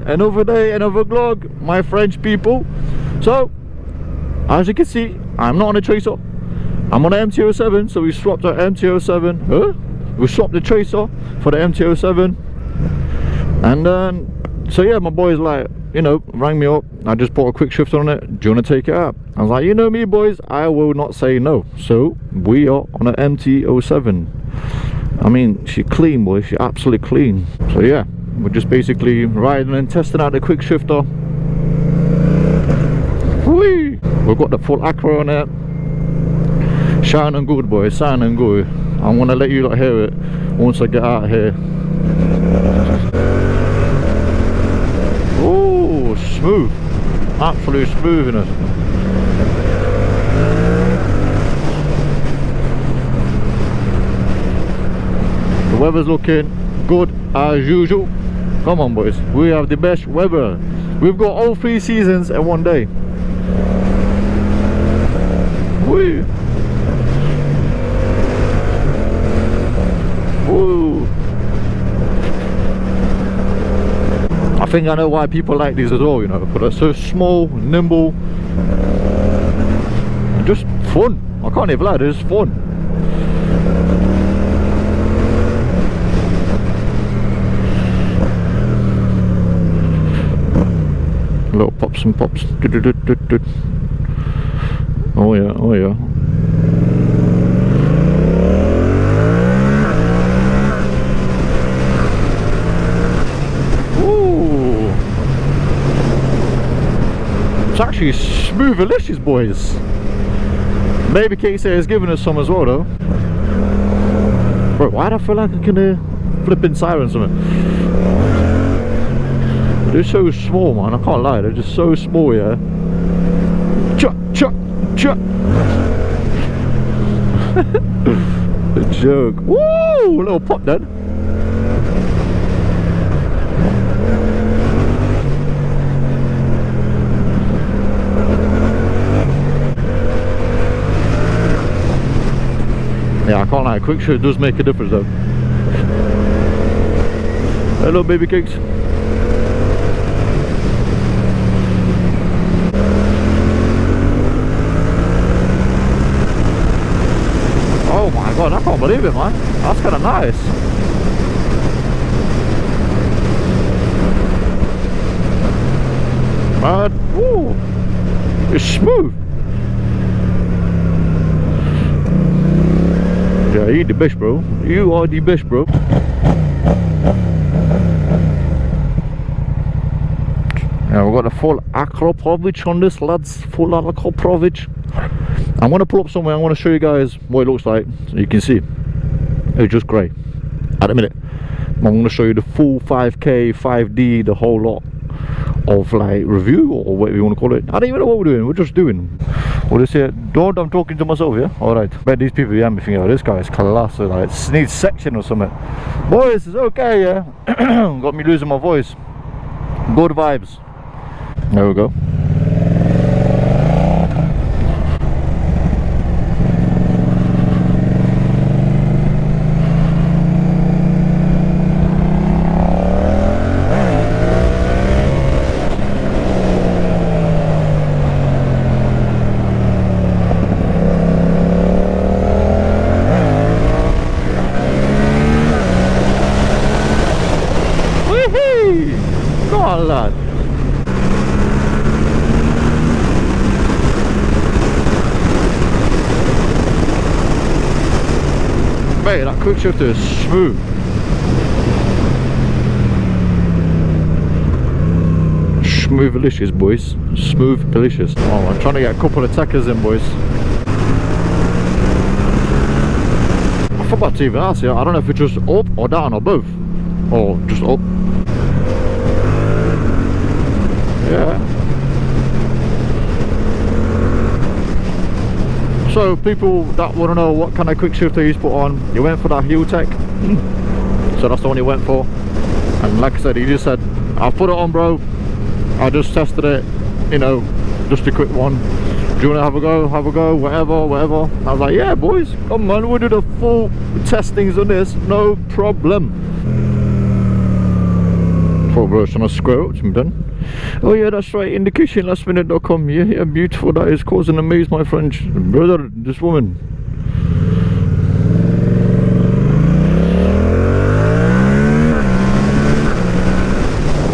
another day, another vlog, my French people. So as you can see, I'm not on a Tracer, I'm on an MT07. So we swapped our MT07, we swapped the Tracer for the MT07. And then so yeah, my boys like, you know, rang me up. I just put a quick shift on it. Do you want to take it out? I was like, you know me boys, I will not say no. So we are on an MT07. I mean, she clean, boy, she absolutely clean. So yeah, we're just basically riding and testing out the quick shifter. Whee! We've got the full acro on it. Sounding good, boys, sounding good. I'm gonna let you lot hear it once I get out here. Oh, smooth, absolutely smooth in it. The weather's looking good as usual. Come on boys, we have the best weather. We've got all 3 seasons in one day. Woo! Woo! I think I know why people like these as well, you know, but they're so small, nimble, and just fun. I can't even lie, they're just fun. Little pops and pops. Oh yeah, oh yeah. Ooh. It's actually smooth delicious, boys. Maybe Casey has given us some as well though. Bro, why do I feel like I can flip in sirens on it? They're so small, man, I can't lie, they're just so small, yeah. Chuck, chuck, chuck. The joke. Woo! A little pop then. Yeah, I can't lie, quick shift does make a difference though. Hello baby cakes. Oh my god, I can't believe it, man. That's kind of nice. Man, woo, it's smooth. Yeah, you the best, bro. You are the best, bro. Yeah, we've got the full acro coverage on this, lads. Full acro coverage. I'm going to pull up somewhere. I want to show you guys what it looks like so you can see. It's just grey at the minute. I'm going to show you the full 5K 5D, the whole lot of like review or whatever you want to call it. I don't even know what we're doing. We're just doing what is it? Don't, I'm talking to myself, yeah. All right, bet these people behind me think, oh, this guy is class, so like it needs section or something. Boys, it's okay, yeah. Got me losing my voice. Good vibes. There we go. Lad. Mate, that quick shifter is smooth. Smooth delicious, boys. Smooth delicious. Oh, I'm trying to get a couple of tackers in, boys. I forgot to even ask you. I don't know if it's just up or down or both. Or just up. Yeah. So people that want to know what kind of quick shifter he's put on, you went for that heel tech. So that's the one he went for. And like I said, he just said, I'll put it on, bro. I just tested it, you know, just a quick one. Do you want to have a go? Have a go, whatever, whatever. I was like, yeah, boys, come on, we'll do the full testings on this, no problem. Thought we were trying to square up to me then. Oh yeah, that's right, indication lastminute.com. Yeah, yeah, beautiful, that is causing a maze, my friend. Brother, this woman.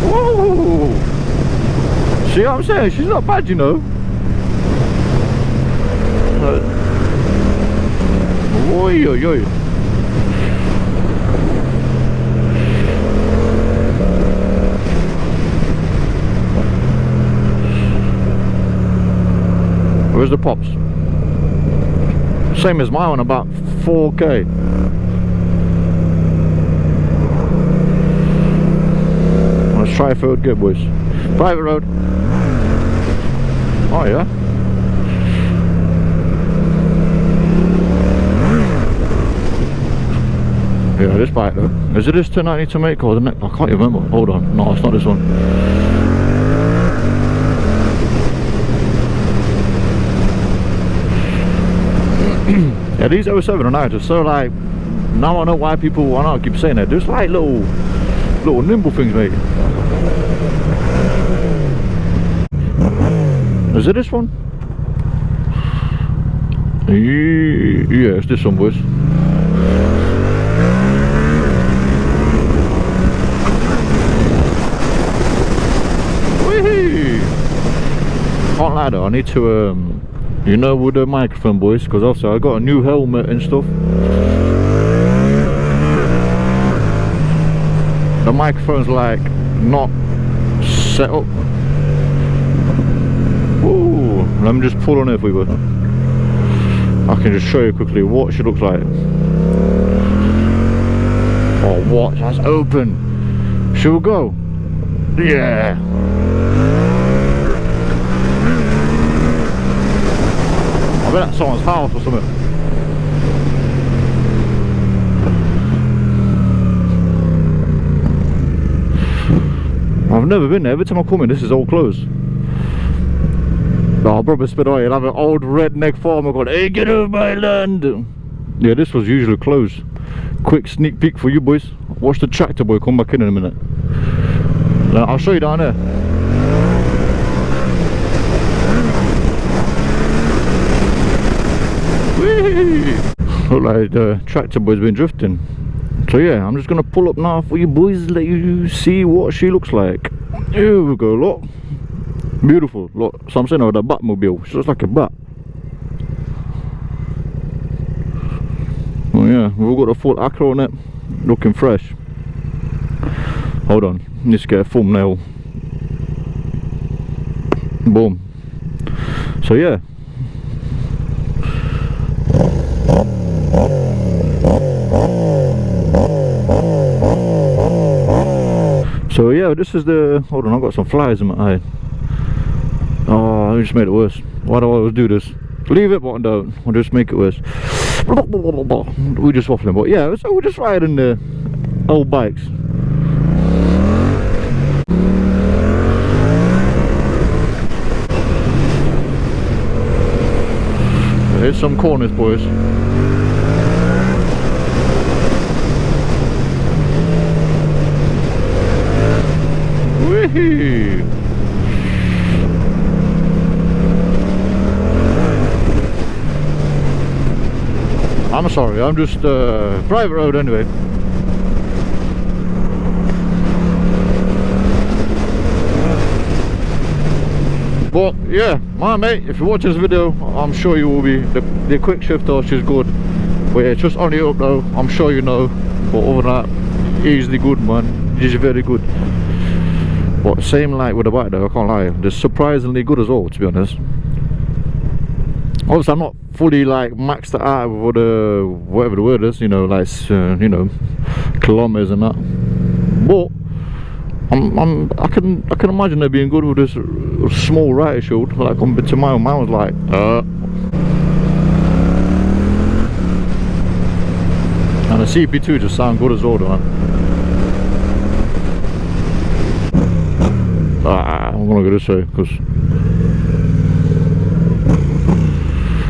Whoa! See what I'm saying? She's not bad, you know. Oi, oi, oi. Where's the pops? Same as my one, about 4k. Let's try for it good, boys. Private road. Oh yeah. Yeah, this bike though. Is it this turn I need to make or the next? I can't even remember. Hold on. No, it's not this one. Yeah, these 07 and 9 are so like, now I know why people, I know I keep saying that, there's like little nimble things, mate. Is it this one? Yeah, it's this one, boys. Whee! Can't lie though, I need to you know, with the microphone, boys, because also I got a new helmet and stuff. The microphone's like not set up. Ooh, let me just pull on it for you. I can just show you quickly what she looks like. Oh, what? That's open. Should we go? Yeah. I bet that's someone's house or something. I've never been there. Every time I come in, this is all closed. Oh, brother, spit away. You'll have an old redneck farmer going, "Hey, get over my land." Yeah, this was usually closed. Quick sneak peek for you boys. Watch the tractor boy come back in a minute. I'll show you down there. Look like the tractor boy's been drifting. So yeah, I'm just gonna pull up now for you boys, let you see what she looks like. Here we go, look. Beautiful, look. So I'm saying about the Batmobile, she looks like a bat. Oh yeah, we've got a full acro on it, looking fresh. Hold on, let's get a thumbnail. Boom. So yeah. So yeah, this is the, hold on, I've got some flies in my eye. Oh, I just made it worse. Why do I always do this? Leave it, but don't. I'll just make it worse. We're just waffling, but yeah, so we're just riding the old bikes. Here's some corners, boys. Whee! I'm sorry, I'm just private road anyway. But yeah, my mate, if you're watching this video, I'm sure you will be. The quick shifter, she's good. But yeah, just only up though, I'm sure you know. But other than that, easily good, man. He's very good. But same like with the bike though, I can't lie. They're surprisingly good as well, to be honest. Obviously, I'm not fully like maxed it out with the whatever the word is, you know, like you know, kilometers and that. But I can imagine it being good with this small rider shield. Like compared to mine was like and the CP2 just sound good as well, man. I'm gonna go this way because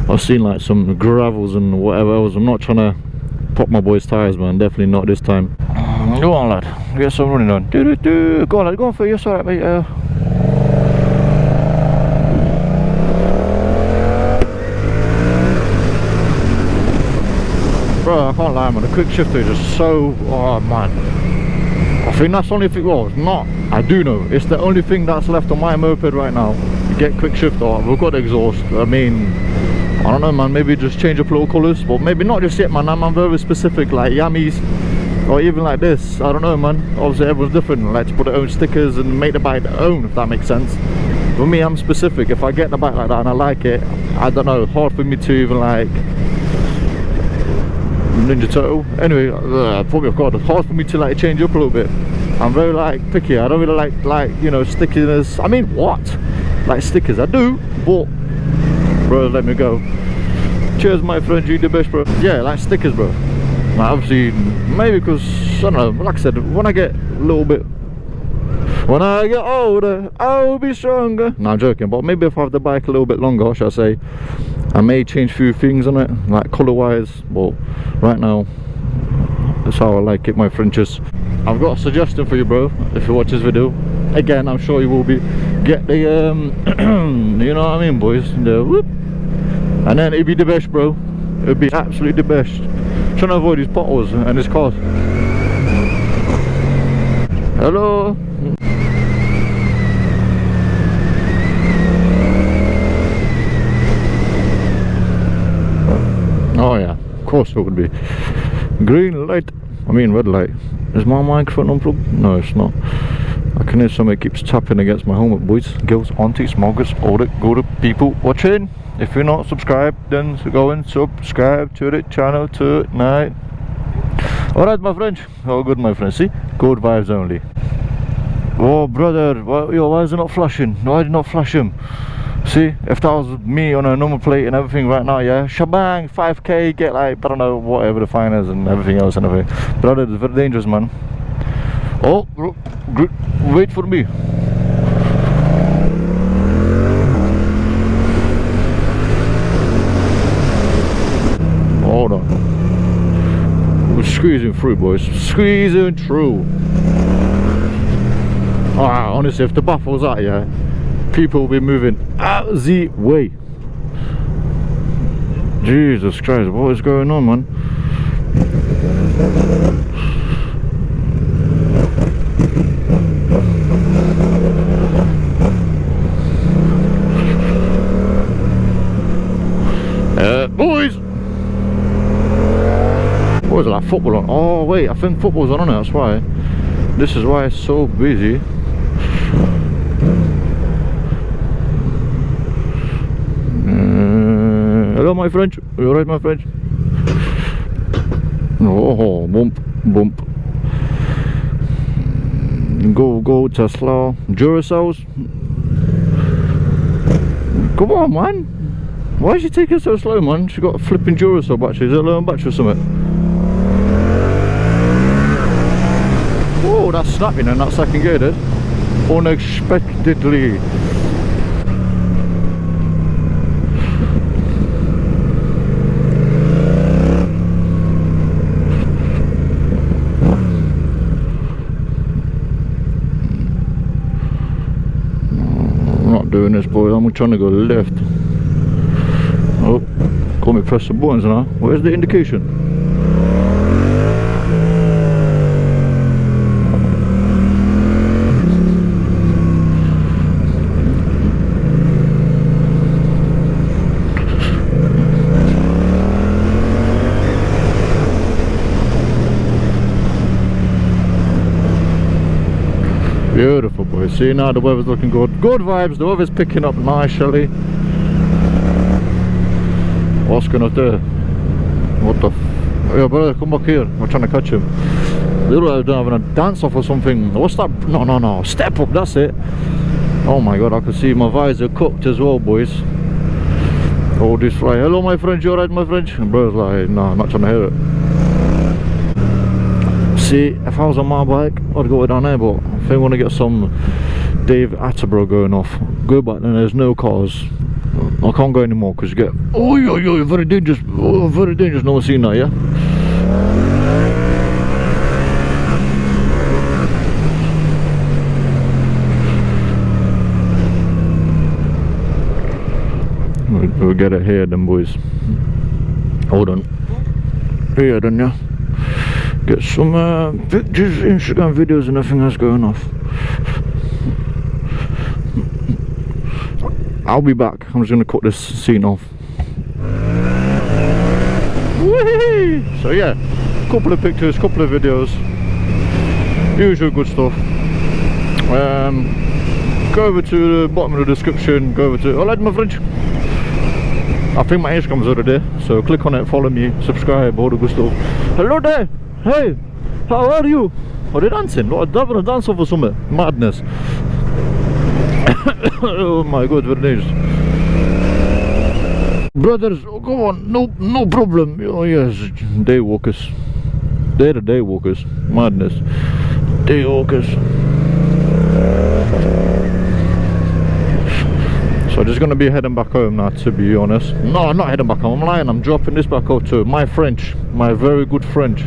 I've seen like some gravels and whatever else. I'm not trying to pop my boys' tires, man. Definitely not this time. Go on, lad. Get some running on. Do. Go on, lad. Go on for you. It's alright, mate. Bro, I can't lie, man. The quick shifter is just so... Oh, man. I think that's the only thing... Well, it's not. I do know. It's the only thing that's left on my moped right now. You get quick shifter. We've got the exhaust. I mean... I don't know, man. Maybe just change up little colours. But maybe not just yet, man. I'm very specific. Like Yamis. Or even like this. I don't know, man. Obviously, everyone's different. Like to put their own stickers and make the bike their own, if that makes sense. For me, I'm specific. If I get the bike like that and I like it, I don't know. Hard for me to even like... Ninja Turtle. Anyway, probably I've got it. Hard for me to like change up a little bit. I'm very like picky. I don't really like you know, stickiness. I mean, what? Like stickers, I do, but bro, let me go. Cheers, my friend. You the best, bro. Yeah, like stickers, bro. Like, obviously, maybe because I don't know. Like I said, when I get a little bit, when I get older, I'll be stronger. No, I'm joking. But maybe if I have the bike a little bit longer, shall I say, I may change a few things on it, like colour wise. But right now, that's how I like it, my Frenches. I've got a suggestion for you, bro. If you watch this video, again, I'm sure you will be. Get the you know what I mean, boys. The whoop, and then it'd be the best, bro. It'd be absolutely the best. Trying to avoid these potholes and this car. Hello. Oh yeah, of course it would be. Green light. I mean red light. Is my microphone unplugged? No, it's not. I can hear somebody keeps tapping against my helmet, boys, girls, aunties, smokers, all the good people watching. If you're not subscribed, then go and subscribe to the channel tonight. Alright, my friend. Oh, good, my friend. See? Good vibes only. Oh, brother. Why is it not flashing? Why did it not flash him? See? If that was me on a normal plate and everything right now, yeah? Shabang, 5k, get like, I don't know, whatever the fine is and everything else and everything. Brother, it's very dangerous, man. Oh, wait for me. Hold on. We're squeezing through, boys. Squeezing through. Ah, honestly, if the buff was out, yeah, people will be moving out the way. Jesus Christ, what is going on, man? Boys! What is that, football on? Oh wait, I think football's on it, that's why. This is why it's so busy. Hello, my friend. Are you alright, my friend? Oh, bump, bump. Go, Tesla. Duracells. Come on, man. Why is she taking so slow, man? She got a flipping Duracell battery. Is it a low battery or something? Whoa, that's snapping and that second gear did. Unexpectedly. I'm not doing this, boys. I'm trying to go left. Oh, call me press the buttons now. Where's the indication? Beautiful, boys. See, now the weather's looking good. Good vibes. The weather's picking up nicely. What's going on there? What the f... Yeah, brother, come back here. We're trying to catch him. They look like they're having a dance off or something. What's that? No. Step up, that's it. Oh my god, I can see my visor cooked as well, boys. Oh, this fly. Hello, my friend. You alright, my friend? And brother's like, no, I'm not trying to hear it. See, if I was on my bike, I'd go down there, but I think I want to get some Dave Attenborough going off. Go back then, there's no cars. I can't go anymore because you get very dangerous. Oh, very dangerous. No one's seen that, yeah? we'll get it here then, boys. Hold on. Here then, yeah. Get some pictures, Instagram videos and everything that's going off. I'll be back. I'm just gonna cut this scene off. Whee! So yeah, couple of pictures, couple of videos, usual good stuff. Go over to the bottom of the description, go over to, oh, my French. I think my Instagram's over there, so click on it, follow me, subscribe, all the good stuff. Hello there, hey, how are you? Are they dancing? What, a dance off or something? Madness. Oh my god, very dangerous. Brothers, oh, go on, no problem. Oh yes, day walkers. They're the day walkers. Madness. Day walkers. So I'm just gonna be heading back home now, to be honest. No, I'm not heading back home, I'm lying. I'm dropping this back off to my French, my very good French.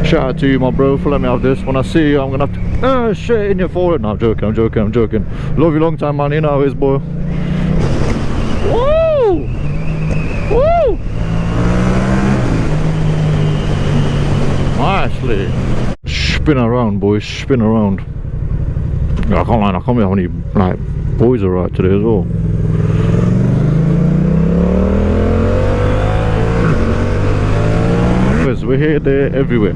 Shout out to you, my bro, for letting me have this. When I see you, I'm gonna have to shit in your forehead. No, I'm joking. Love you long time, man. You know how it is, boy. Woo! Woo! Nicely. Spin around, boys. Spin around. I can't lie. I can't believe how many like boys are out today as well. We're here, there, everywhere.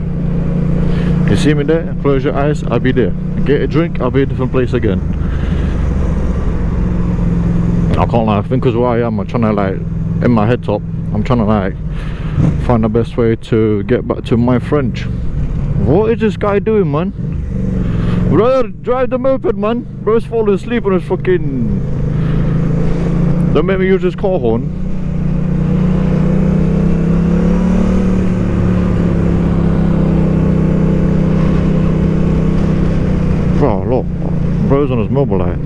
You see me there? Close your eyes, I'll be there. Get a drink, I'll be in a different place again. I can't lie, I think because where I am, I'm trying to like, in my head top, I'm trying to like find the best way to get back to my French. What is this guy doing, man? Brother, drive the moped, man. Bro's falling asleep on his fucking... Don't make me use his car horn. Bro, look, bro's on his mobile light.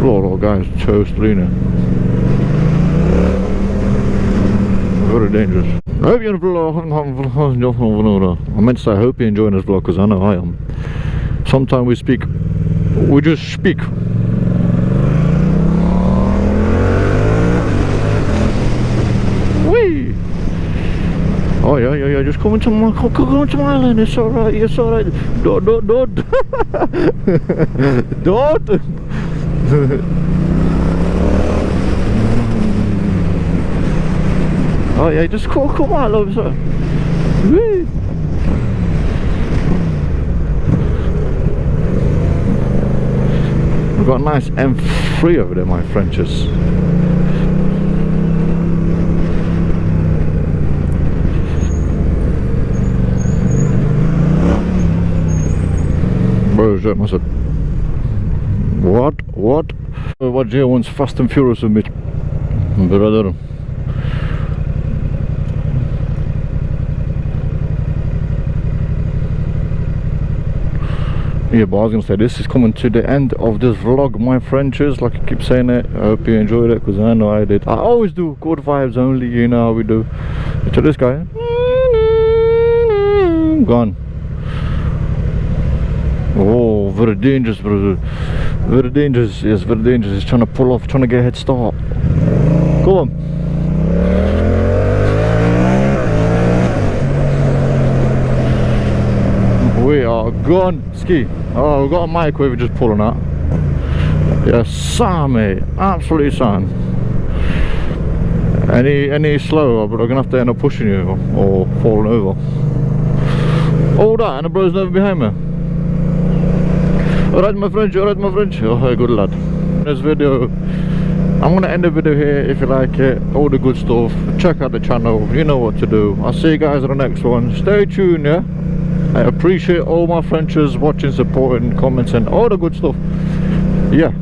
Look, guys, toast leaning. Very dangerous. I hope you're I meant to say I hope you're enjoying this vlog, because I know I am. Sometimes we just speak. Whee! Oh yeah, just come into my island, it's alright, it's alright. Don't. Don't! Oh yeah, just come on, love, sir. Whee! We've got a nice M3 over there, my Frenches. Bro, I said, what? What Jay wants Fast and Furious with me, brother. Yeah, but I was gonna say, this is coming to the end of this vlog, my Frenches. Like I keep saying it, I hope you enjoyed it, because I know I did. I always do good vibes only, you know how we do. To this guy, gone. Oh, very dangerous, brother. Very dangerous, yes, very dangerous. He's trying to pull off, trying to get a head start. Go on. We are gone. Ski. Oh, we've got a microwave just pulling out. Yes, sir, mate. Absolutely sound. Any slower, but I'm gonna have to end up pushing you or falling over. All that, and the bro's never behind me. Alright, my French, alright, my French. Oh, hey, good lad. This video, I'm gonna end the video here. If you like it, all the good stuff, check out the channel, you know what to do. I'll see you guys on the next one. Stay tuned, yeah. I appreciate all my Frenches watching, supporting, comments and all the good stuff. Yeah.